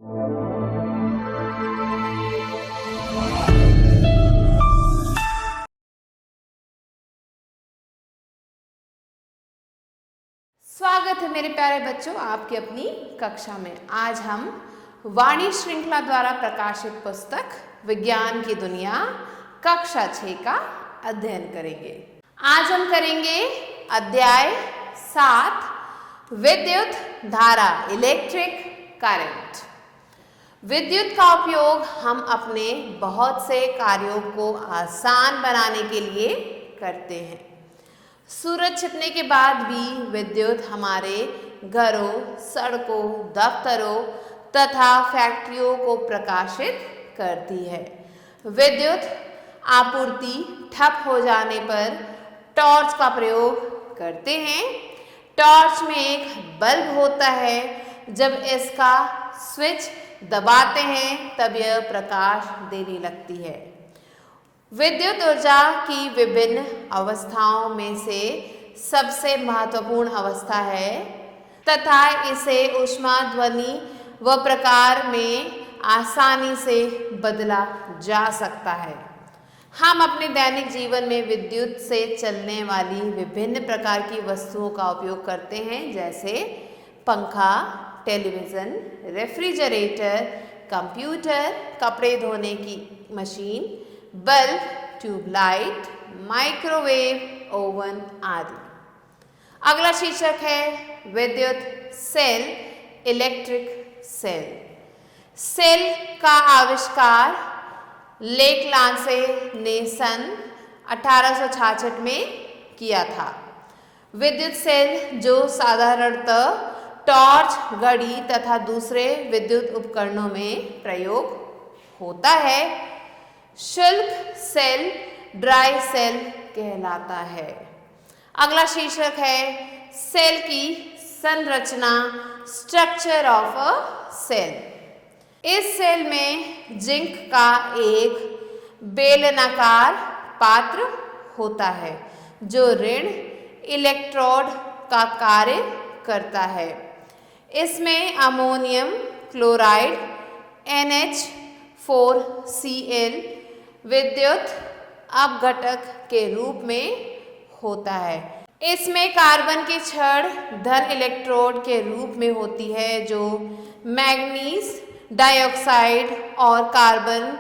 स्वागत है मेरे प्यारे बच्चों आपकी अपनी कक्षा में। आज हम वाणी श्रृंखला द्वारा प्रकाशित पुस्तक विज्ञान की दुनिया कक्षा 6 का अध्ययन करेंगे। आज हम करेंगे अध्याय 7 विद्युत धारा इलेक्ट्रिक करंट। विद्युत का उपयोग हम अपने बहुत से कार्यों को आसान बनाने के लिए करते हैं। सूरज छिपने के बाद भी विद्युत हमारे घरों, सड़कों, दफ्तरों तथा फैक्ट्रियों को प्रकाशित करती है। विद्युत आपूर्ति ठप हो जाने पर टॉर्च का प्रयोग करते हैं। टॉर्च में एक बल्ब होता है, जब इसका स्विच दबाते हैं तब यह प्रकाश देने लगती है। विद्युत ऊर्जा की विभिन्न अवस्थाओं में से सबसे महत्वपूर्ण अवस्था है तथा इसे ऊष्मा, ध्वनि व प्रकार में आसानी से बदला जा सकता है। हम अपने दैनिक जीवन में विद्युत से चलने वाली विभिन्न प्रकार की वस्तुओं का उपयोग करते हैं, जैसे पंखा, टेलीविज़न, रेफ्रिजरेटर, कंप्यूटर, कपड़े धोने की machine, bulb, tubelight, microwave, oven आदि। अगला शीर्षक है विद्युत सेल, इलेक्ट्रिक सेल। सेल का आविष्कार लेक लांसे ने सन 1866 में किया था। विद्युत सेल जो साधारणतः टॉर्च, घड़ी तथा दूसरे विद्युत उपकरणों में प्रयोग होता है, शुष्क सेल, ड्राई सेल कहलाता है। अगला शीर्षक है सेल की संरचना, स्ट्रक्चर ऑफ अ सेल। इस सेल में जिंक का एक बेलनाकार पात्र होता है जो ऋण इलेक्ट्रोड का कार्य करता है। इसमें अमोनियम क्लोराइड NH4Cl विद्युत अपघटक के रूप में होता है। इसमें कार्बन की छड़ धन इलेक्ट्रोड के रूप में होती है जो मैग्नीज डाइऑक्साइड और कार्बन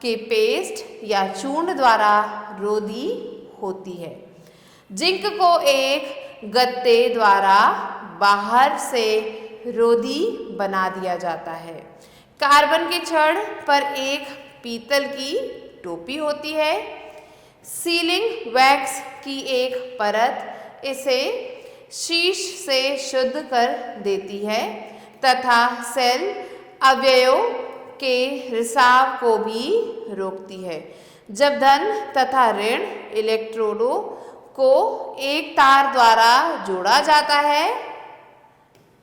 के पेस्ट या चूर्ण द्वारा रोधी होती है। जिंक को एक गत्ते द्वारा बाहर से रोधी बना दिया जाता है। कार्बन की छड़ पर एक पीतल की टोपी होती है। सीलिंग वैक्स की एक परत इसे शीश से शुद्ध कर देती है तथा सेल अवयवों के रिसाव को भी रोकती है। जब धन तथा ऋण इलेक्ट्रोडों को एक तार द्वारा जोड़ा जाता है,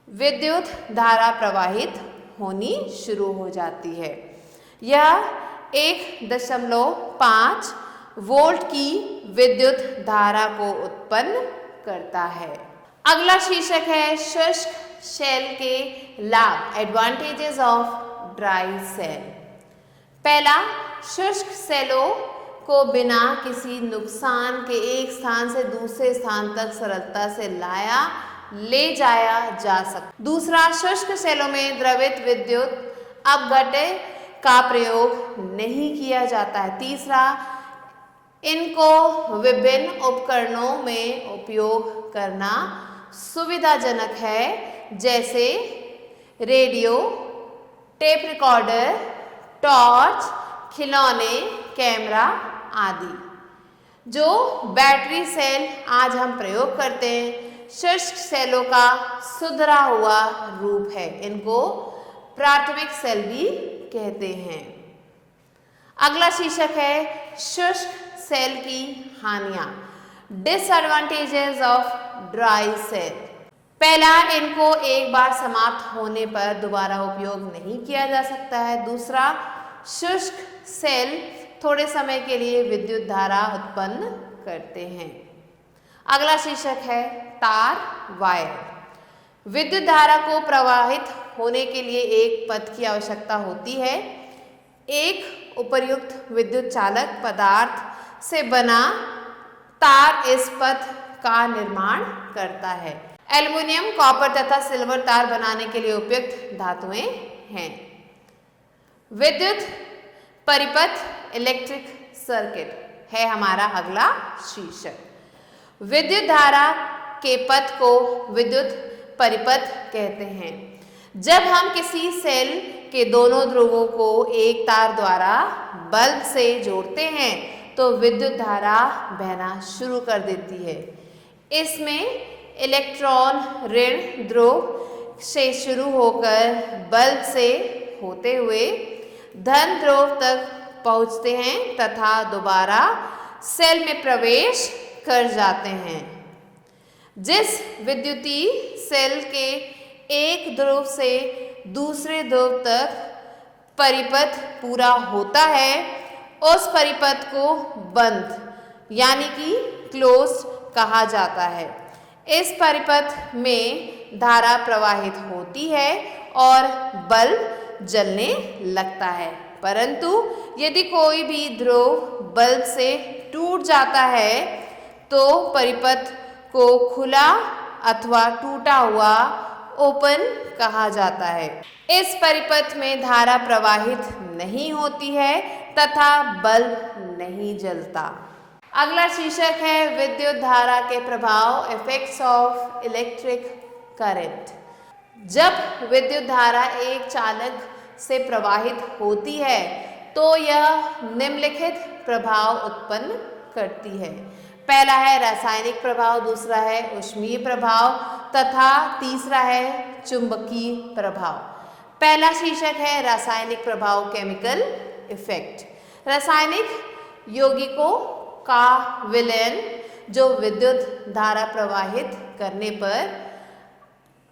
विद्युत धारा प्रवाहित होनी शुरू हो जाती है। यह 1.5 वोल्ट की विद्युत धारा को उत्पन्न करता है। अगला शीर्षक है शुष्क सेल के लाभ, एडवांटेजेस ऑफ ड्राई सेल। पहला, शुष्क सेलों को बिना किसी नुकसान के एक स्थान से दूसरे स्थान तक सरलता से ले जाया जा सकता। दूसरा, शुष्क सेलों में द्रवित विद्युत अपघटक का प्रयोग नहीं किया जाता है। तीसरा, इनको विभिन्न उपकरणों में उपयोग करना सुविधाजनक है, जैसे रेडियो, टेप रिकॉर्डर, टॉर्च, खिलौने, कैमरा आदि। जो बैटरी सेल आज हम प्रयोग करते हैं, शुष्क सेलों का सुधरा हुआ रूप है। इनको प्राथमिक सेल भी कहते हैं। अगला शीर्षक है शुष्क सेल की हानियां, डिसएडवांटेजेस ऑफ ड्राई सेल। पहला, इनको एक बार समाप्त होने पर दोबारा उपयोग नहीं किया जा सकता है। दूसरा, शुष्क सेल थोड़े समय के लिए विद्युत धारा उत्पन्न करते हैं। अगला शीर्षक है तार, वायर। विद्युत धारा को प्रवाहित होने के लिए एक पथ की आवश्यकता होती है। एक उपर्युक्त विद्युत चालक पदार्थ से बना तार इस पथ का निर्माण करता है। एल्युमिनियम, कॉपर तथा सिल्वर तार बनाने के लिए उपयुक्त धातुएं हैं। विद्युत परिपथ इलेक्ट्रिक सर्किट है हमारा अगला शीर्षक। विद्युत धारा के पथ को विद्युत परिपथ कहते हैं। जब हम किसी सेल के दोनों ध्रुवों को एक तार द्वारा बल्ब से जोड़ते हैं तो विद्युत धारा बहना शुरू कर देती है। इसमें इलेक्ट्रॉन ऋण ध्रुव से शुरू होकर बल्ब से होते हुए धन ध्रुव तक पहुंचते हैं तथा दोबारा सेल में प्रवेश कर जाते हैं। जिस विद्युतीय सेल के एक ध्रुव से दूसरे ध्रुव तक परिपथ पूरा होता है उस परिपथ को बंद यानी कि क्लोज कहा जाता है। इस परिपथ में धारा प्रवाहित होती है और बल्ब जलने लगता है। परंतु यदि कोई भी ध्रुव बल्ब से टूट जाता है तो परिपथ को खुला अथवा टूटा हुआ ओपन कहा जाता है। इस परिपथ में धारा प्रवाहित नहीं होती है तथा बल्ब नहीं जलता। अगला शीर्षक है विद्युत धारा के प्रभाव, इफेक्ट्स ऑफ इलेक्ट्रिक करंट। जब विद्युत धारा एक चालक से प्रवाहित होती है तो यह निम्नलिखित प्रभाव उत्पन्न करती है। पहला है रासायनिक प्रभाव, दूसरा है ऊष्मीय प्रभाव तथा तीसरा है चुंबकीय प्रभाव। पहला शीर्षक है रासायनिक प्रभाव, केमिकल इफेक्ट। रासायनिक यौगिकों का विलयन जो विद्युत धारा प्रवाहित करने पर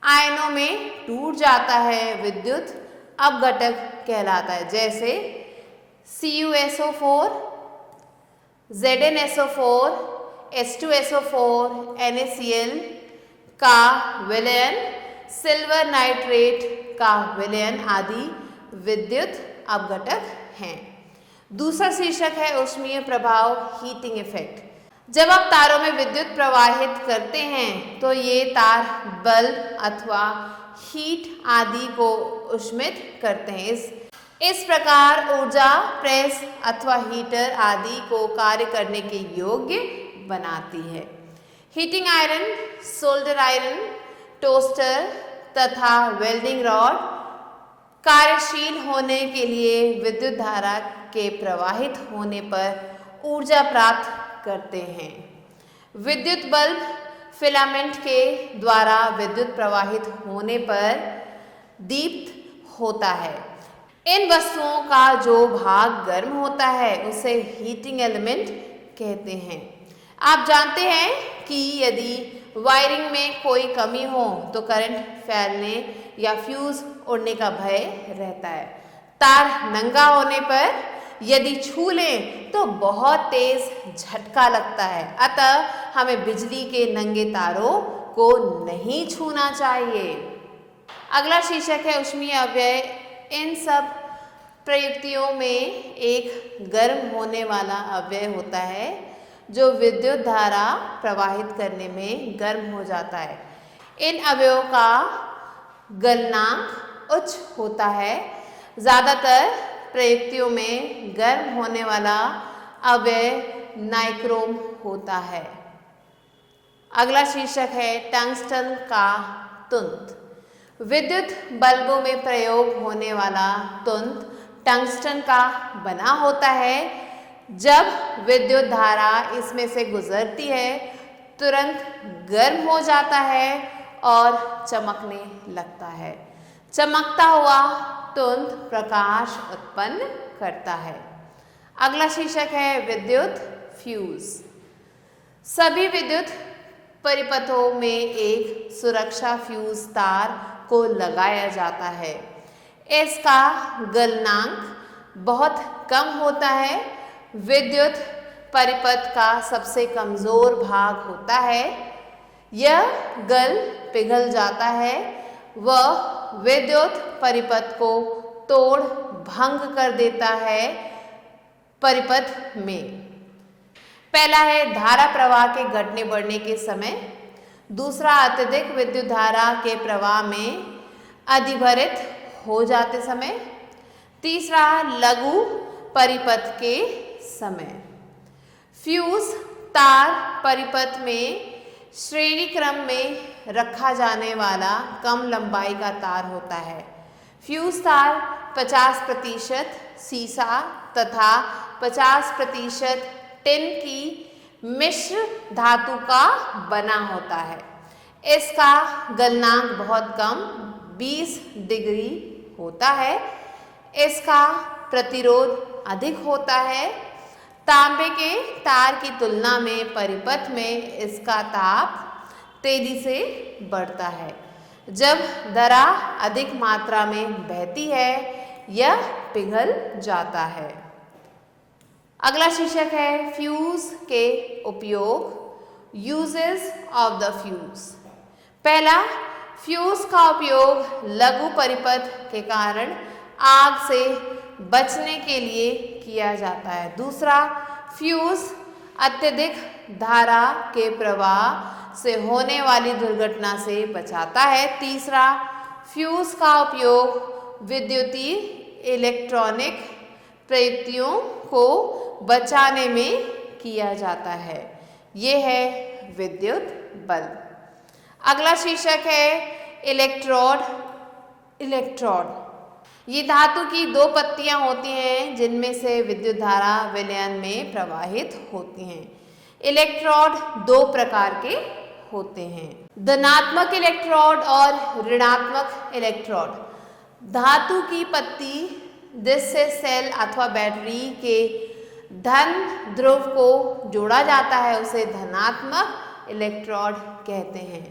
आयनों में टूट जाता है विद्युत अपघटक कहलाता है। जैसे CuSO4, ZnSO4, H2SO4, NaCl का विलयन, सिल्वर नाइट्रेट का विलयन आदि विद्युत अपघटक हैं। दूसरा शीर्षक है ऊष्मीय प्रभाव, हीटिंग इफेक्ट। जब आप तारों में विद्युत प्रवाहित करते हैं तो ये तार बल्ब अथवा हीट आदि को ऊष्मित करते हैं। इस प्रकार ऊर्जा प्रेस अथवा हीटर आदि को कार्य करने के योग्य बनाती है। Heating iron, solder iron, toaster तथा वेल्डिंग रॉड कार्यशील होने के लिए विद्युत धारा के प्रवाहित होने पर ऊर्जा प्राप्त करते हैं। विद्युत बल्ब फिलामेंट के द्वारा विद्युत प्रवाहित होने पर दीप्त होता है। इन वस्तुओं का जो भाग गर्म होता है उसे हीटिंग एलिमेंट कहते हैं। आप जानते हैं कि यदि वायरिंग में कोई कमी हो तो करंट फैलने या फ्यूज उड़ने का भय रहता है। तार नंगा होने पर यदि छू लें तो बहुत तेज झटका लगता है। अतः हमें बिजली के नंगे तारों को नहीं छूना चाहिए। अगला शीर्षक है ऊष्मीय अवयव। इन सब प्रयुक्तियों में एक गर्म होने वाला अवयव होता है जो विद्युत धारा प्रवाहित करने में गर्म हो जाता है। इन अवयवों का गलनांक उच्च होता है। ज़्यादातर प्रयुक्तियों में गर्म होने वाला अवयव नाइक्रोम होता है। अगला शीर्षक है टंगस्टन का तुंत। विद्युत बल्बों में प्रयोग होने वाला तुंत टंगस्टन का बना होता है। जब विद्युत धारा इसमें से गुजरती है तुरंत गर्म हो जाता है और चमकने लगता है। चमकता हुआ तुंत प्रकाश उत्पन्न करता है। अगला शीर्षक है विद्युत फ्यूज। सभी विद्युत परिपथों में एक सुरक्षा फ्यूज तार को लगाया जाता है। इसका गलनांक बहुत कम होता है। विद्युत परिपथ का सबसे कमजोर भाग होता है। यह गल पिघल जाता है व विद्युत परिपथ को तोड़ भंग कर देता है परिपथ में। पहला है धारा प्रवाह के घटने बढ़ने के समय, दूसरा अत्यधिक विद्युत धारा के प्रवाह में अधिभरित हो जाते समय, तीसरा लघु परिपथ के समय। फ्यूज तार परिपथ में श्रेणी क्रम में रखा जाने वाला कम लंबाई का तार होता है। फ्यूज तार 50% सीसा तथा 50% टिन की मिश्र धातु का बना होता है। इसका गलनांक बहुत कम 20 डिग्री होता है। इसका प्रतिरोध अधिक होता है। तांबे के तार की तुलना में परिपथ में इसका ताप तेजी से बढ़ता है। जब दरा अधिक मात्रा में बहती है यह पिघल जाता है। अगला शीर्षक है फ्यूज के उपयोग, यूजेस ऑफ द फ्यूज। पहला, फ्यूज का उपयोग लघु परिपथ के कारण आग से बचने के लिए किया जाता है। दूसरा, फ्यूज अत्यधिक धारा के प्रवाह से होने वाली दुर्घटना से बचाता है। तीसरा, फ्यूज का उपयोग विद्युतीय इलेक्ट्रॉनिक प्रयुक्तियों को बचाने में किया जाता है। ये है विद्युत बल्ब। अगला शीर्षक है इलेक्ट्रोड। ये धातु की दो पत्तियां होती हैं जिनमें से विद्युत धारा विलयन में प्रवाहित होती हैं। इलेक्ट्रोड दो प्रकार के होते हैं, धनात्मक इलेक्ट्रोड और ऋणात्मक इलेक्ट्रोड। धातु की पत्ती जिससे सेल अथवा बैटरी के धन ध्रुव को जोड़ा जाता है उसे धनात्मक इलेक्ट्रोड कहते हैं।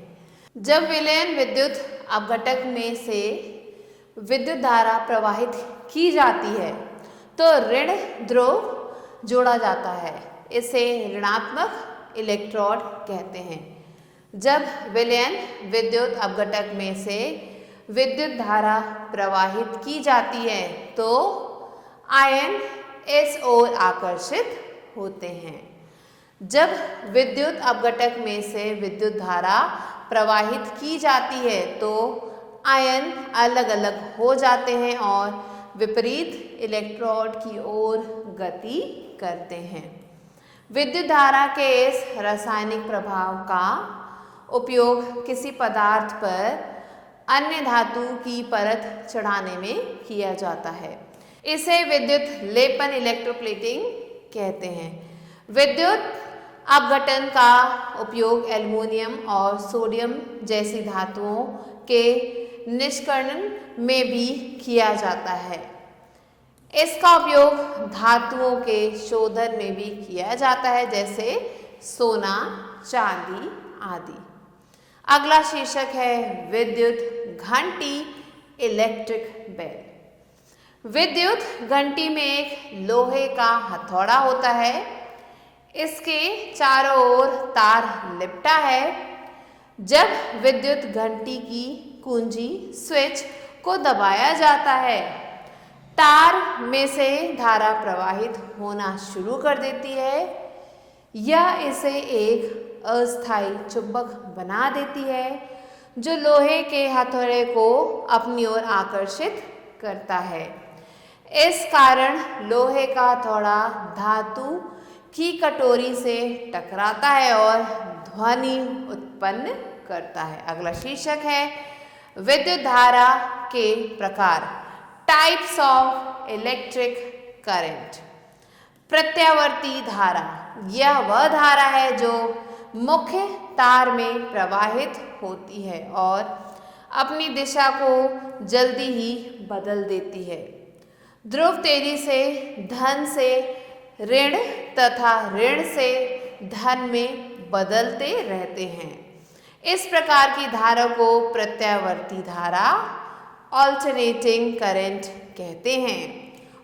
जब विलयन विद्युत अपघटक में से विद्युत धारा प्रवाहित की जाती है तो ऋण ध्रुव जोड़ा जाता है, इसे ऋणात्मक इलेक्ट्रोड कहते हैं। जब विलयन विद्युत अपघटक में से विद्युत धारा प्रवाहित की जाती है तो आयन इस ओर आकर्षित होते हैं। जब विद्युत अपघटक में से विद्युत धारा प्रवाहित की जाती है तो आयन अलग अलग हो जाते हैं और विपरीत इलेक्ट्रोड की ओर गति करते हैं। विद्युत धारा के इस रासायनिक प्रभाव का उपयोग किसी पदार्थ पर अन्य धातु की परत चढ़ाने में किया जाता है। इसे विद्युत लेपन इलेक्ट्रोप्लेटिंग कहते हैं। विद्युत अपघटन का उपयोग एल्युमिनियम और सोडियम जैसी धातुओं के निष्कर्षण में भी किया जाता है। इसका उपयोग धातुओं के शोधन में भी किया जाता है जैसे सोना, चांदी आदि। अगला शीर्षक है विद्युत घंटी, इलेक्ट्रिक बेल। विद्युत घंटी में एक लोहे का हथौड़ा होता है। इसके चारों ओर तार लिपटा है। जब विद्युत घंटी की कुंजी स्विच को दबाया जाता है तार में से धारा प्रवाहित होना शुरू कर देती है। यह इसे एक अस्थायी चुंबक बना देती है जो लोहे के हथौड़े को अपनी ओर आकर्षित करता है। इस कारण लोहे का हथौड़ा धातु की कटोरी से टकराता है और ध्वनि उत्पन्न करता है। अगला शीर्षक है विद्युत धारा के प्रकार, टाइप्स ऑफ इलेक्ट्रिक करंट। प्रत्यावर्ती धारा, यह वह धारा है जो मुख्य तार में प्रवाहित होती है और अपनी दिशा को जल्दी ही बदल देती है। ध्रुव तेजी से धन से ऋण तथा ऋण से धन में बदलते रहते हैं। इस प्रकार की धारा को प्रत्यावर्ती धारा, ऑल्टरनेटिंग करंट कहते हैं।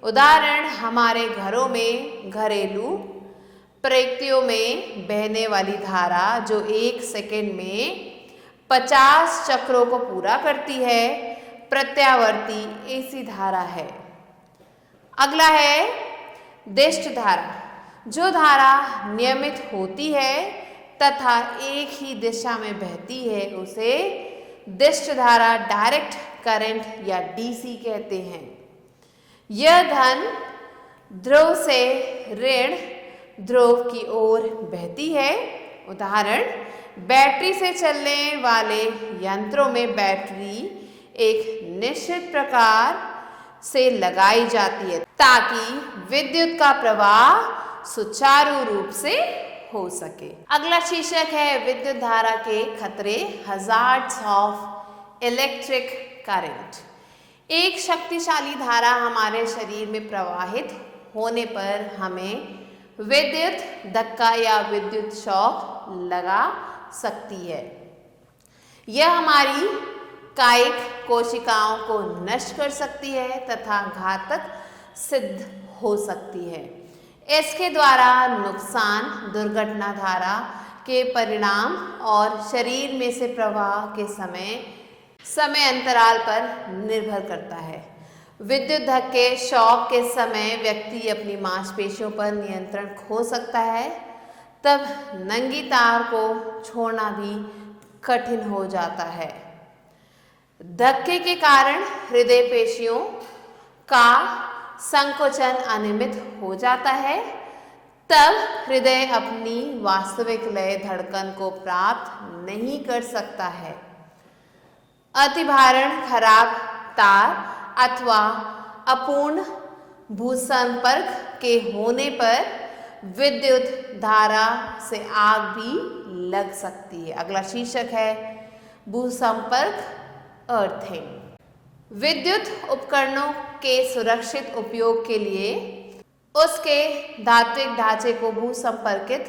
उदाहरण हमारे घरों में घरेलू प्रयुक्तियों में बहने वाली धारा जो 1 सेकंड में 50 चक्रों को पूरा करती है, प्रत्यावर्ती AC धारा है। अगला है दिष्ट धारा। जो धारा नियमित होती है तथा एक ही दिशा में बहती है उसे दिष्ट धारा डायरेक्ट करंट या DC कहते हैं। यह धन ध्रुव से ऋण ध्रुव की ओर बहती है। उदाहरण, बैटरी से चलने वाले यंत्रों में बैटरी एक निश्चित प्रकार से लगाई जाती है ताकि विद्युत का प्रवाह सुचारू रूप से हो सके। अगला शीर्षक है विद्युत धारा के खतरे, हजार्ड्स ऑफ इलेक्ट्रिक करंट। एक शक्तिशाली धारा हमारे शरीर में प्रवाहित होने पर हमें विद्युत धक्का या विद्युत शॉक लगा सकती है। यह हमारी कायिक कोशिकाओं को नष्ट कर सकती है तथा घातक सिद्ध हो सकती है। इसके द्वारा नुकसान दुर्घटना धारा के परिणाम और शरीर में से प्रवाह के समय अंतराल पर निर्भर करता है। विद्युत धक्के शॉक के समय व्यक्ति अपनी मांसपेशियों पर नियंत्रण खो सकता है। तब नंगी तार को छोड़ना भी कठिन हो जाता है। धक्के के कारण हृदय पेशियों का संकोचन अनियमित हो जाता है। तब हृदय अपनी वास्तविक लय धड़कन को प्राप्त नहीं कर सकता है। अतिभारण, खराब तार अथवा अपूर्ण भूसंपर्क के होने पर विद्युत धारा से आग भी लग सकती है। अगला शीर्षक है भूसंपर्क, अर्थिंग। विद्युत उपकरणों के सुरक्षित उपयोग के लिए उसके धात्विक ढांचे को भूसंपर्कित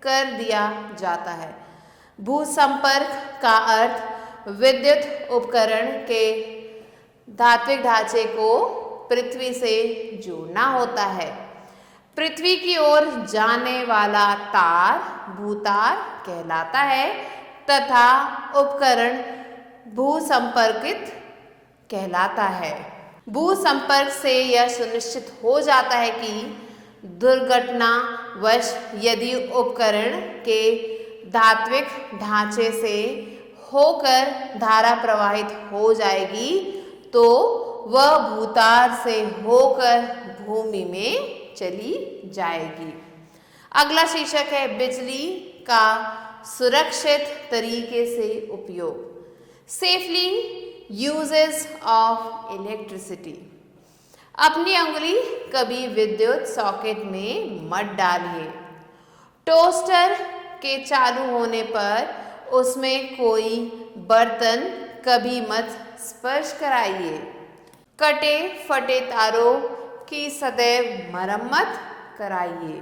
कर दिया जाता है। भूसंपर्क का अर्थ विद्युत उपकरण के धात्विक ढांचे को पृथ्वी से जोड़ना होता है। पृथ्वी की ओर जाने वाला तार भूतार कहलाता है तथा उपकरण भूसंपर्कित कहलाता है। भूसंपर्क से यह सुनिश्चित हो जाता है कि दुर्घटनावश यदि उपकरण के धात्विक ढांचे से होकर धारा प्रवाहित हो जाएगी तो वह भूतार से होकर भूमि में चली जाएगी। अगला शीर्षक है बिजली का सुरक्षित तरीके से उपयोग, सेफली यूजेस ऑफ इलेक्ट्रिसिटी। अपनी उंगली कभी विद्युत सॉकेट में मत डालिए। टोस्टर के चालू होने पर उसमें कोई बर्तन कभी मत स्पर्श कराइए। कटे फटे तारों की सदैव मरम्मत कराइए।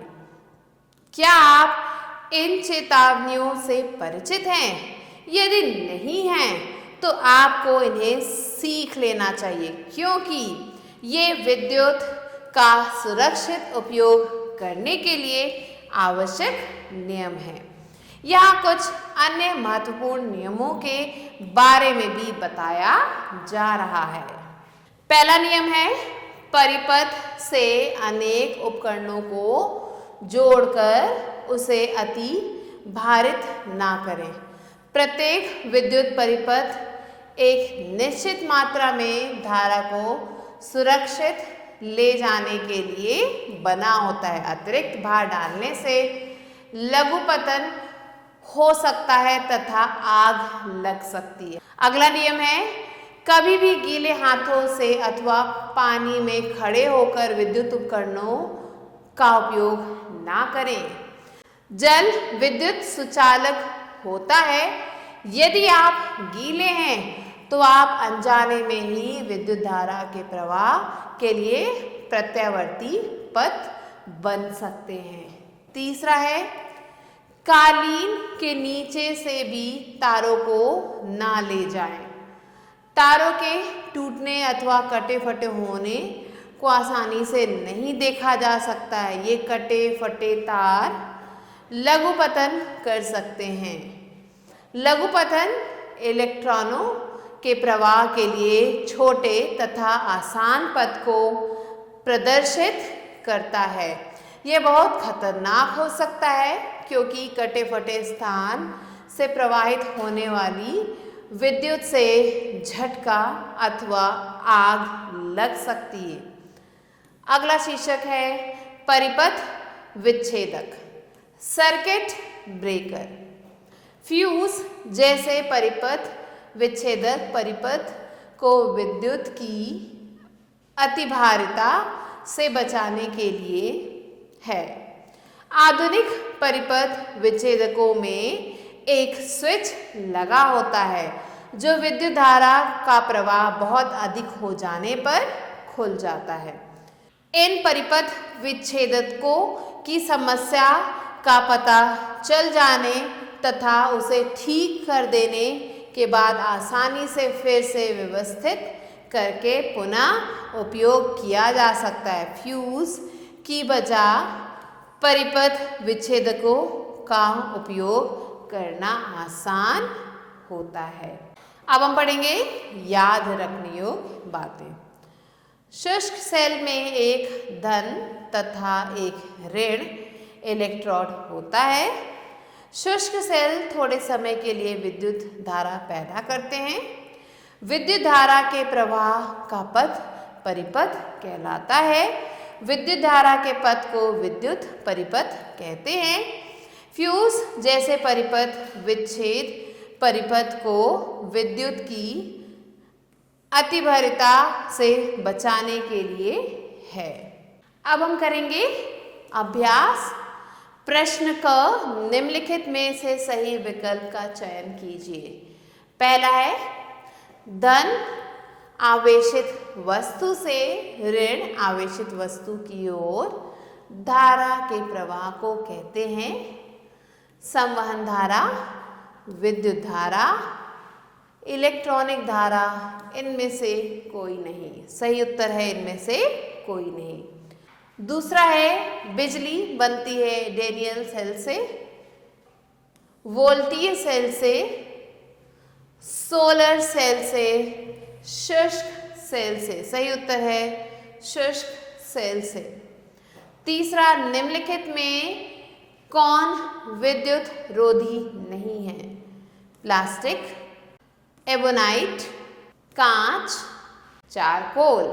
क्या आप इन चेतावनियों से परिचित हैं? यदि नहीं हैं तो आपको इन्हें सीख लेना चाहिए क्योंकि ये विद्युत का सुरक्षित उपयोग करने के लिए आवश्यक नियम हैं। यहाँ कुछ अन्य महत्वपूर्ण नियमों के बारे में भी बताया जा रहा है। पहला नियम है परिपथ से अनेक उपकरणों को जोड़कर उसे अति भारित ना करें। प्रत्येक विद्युत परिपथ एक निश्चित मात्रा में धारा को सुरक्षित ले जाने के लिए बना होता है। अतिरिक्त भार डालने से लघु पतन हो सकता है तथा आग लग सकती है। अगला नियम है कभी भी गीले हाथों से अथवा पानी में खड़े होकर विद्युत उपकरणों का उपयोग ना करें। जल विद्युत सुचालक होता है। यदि आप गीले हैं तो आप अनजाने में ही विद्युत धारा के प्रवाह के लिए प्रत्यावर्ती पथ बन सकते हैं। तीसरा है कालीन के नीचे से भी तारों को ना ले जाएं। तारों के टूटने अथवा कटे फटे होने को आसानी से नहीं देखा जा सकता है। ये कटे फटे तार लघु पतन कर सकते हैं। लघु पतन इलेक्ट्रॉनों के प्रवाह के लिए छोटे तथा आसान पथ को प्रदर्शित करता है। यह बहुत खतरनाक हो सकता है क्योंकि कटे फटे स्थान से प्रवाहित होने वाली विद्युत से झटका अथवा आग लग सकती है। अगला शीर्षक है परिपथ विच्छेदक, सर्किट ब्रेकर। फ्यूज जैसे परिपथ विच्छेदक परिपथ को विद्युत की अतिभारिता से बचाने के लिए है। आधुनिक परिपथ विच्छेदकों में एक स्विच लगा होता है जो विद्युत धारा का प्रवाह बहुत अधिक हो जाने पर खुल जाता है। इन परिपथ विच्छेदकों की समस्या का पता चल जाने तथा उसे ठीक कर देने के बाद आसानी से फिर से व्यवस्थित करके पुनः उपयोग किया जा सकता है। फ्यूज की बजाय परिपथ विच्छेदकों का उपयोग करना आसान होता है। अब हम पढ़ेंगे याद रखने योग्य बातें। शुष्क सेल में एक धन तथा एक ऋण इलेक्ट्रोड होता है। शुष्क सेल थोड़े समय के लिए विद्युत धारा पैदा करते हैं। विद्युत धारा के प्रवाह का पथ परिपथ कहलाता है। विद्युत धारा के पथ को विद्युत परिपथ कहते हैं। फ्यूज जैसे परिपथ विच्छेद परिपथ को विद्युत की अतिभारिता से बचाने के लिए है। अब हम करेंगे अभ्यास। प्रश्न क निम्नलिखित में से सही विकल्प का चयन कीजिए। पहला है धन आवेशित वस्तु से ऋण आवेशित वस्तु की ओर धारा के प्रवाह को कहते हैं संवहन धारा, विद्युत धारा, इलेक्ट्रॉनिक धारा। इनमें से कोई नहीं। सही उत्तर है इनमें से कोई नहीं। दूसरा है बिजली बनती है डैनियल सेल से, वोल्टीय सेल से, सोलर सेल से, शुष्क सेल से। सही उत्तर है शुष्क सेल से। तीसरा निम्नलिखित में कौन विद्युत रोधी नहीं है? प्लास्टिक, एबोनाइट, कांच, चारकोल।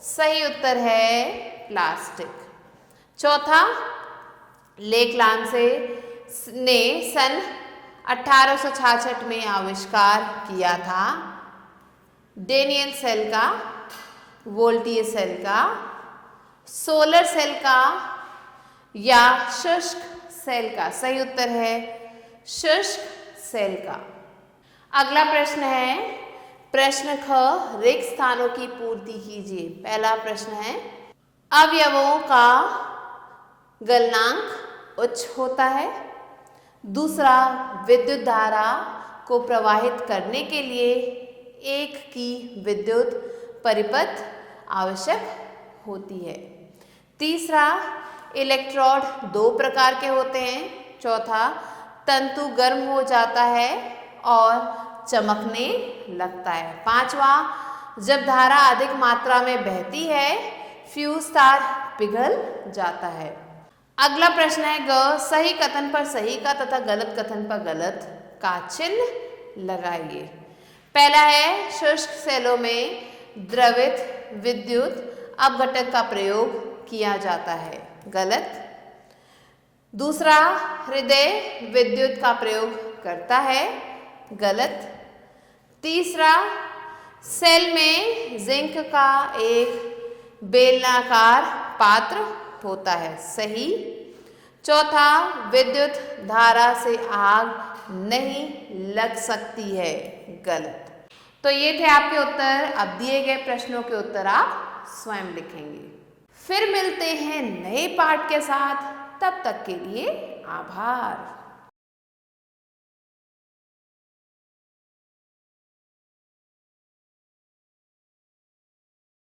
सही उत्तर है प्लास्टिक। चौथा लेक्लांसे ने सन 1866 में आविष्कार किया था डैनियल सेल का, वोल्टीय सेल का, सोलर सेल का या शुष्क सेल का। सही उत्तर है शुष्क सेल का। अगला प्रश्न है प्रश्न ख रिक्त स्थानों की पूर्ति कीजिए। पहला प्रश्न है अवयवों का गलनांक उच्च होता है। दूसरा विद्युत धारा को प्रवाहित करने के लिए एक की विद्युत परिपथ आवश्यक होती है। तीसरा इलेक्ट्रोड दो प्रकार के होते हैं। चौथा तंतु गर्म हो जाता है और चमकने लगता है। पांचवा जब धारा अधिक मात्रा में बहती है फ्यूज तार पिघल जाता है। अगला प्रश्न है ग सही कथन पर सही का तथा गलत कथन पर गलत का चिन्ह लगाइए। पहला है शुष्क सेलों में द्रवित विद्युत अपघटक का प्रयोग किया जाता है। गलत। दूसरा हृदय विद्युत का प्रयोग करता है। गलत। तीसरा सेल में जिंक का एक बेलनाकार पात्र होता है। सही। चौथा विद्युत धारा से आग नहीं लग सकती है। गलत। तो ये थे आपके उत्तर। अब दिए गए प्रश्नों के उत्तर आप स्वयं लिखेंगे। फिर मिलते हैं नए पाठ के साथ। तब तक के लिए आभार।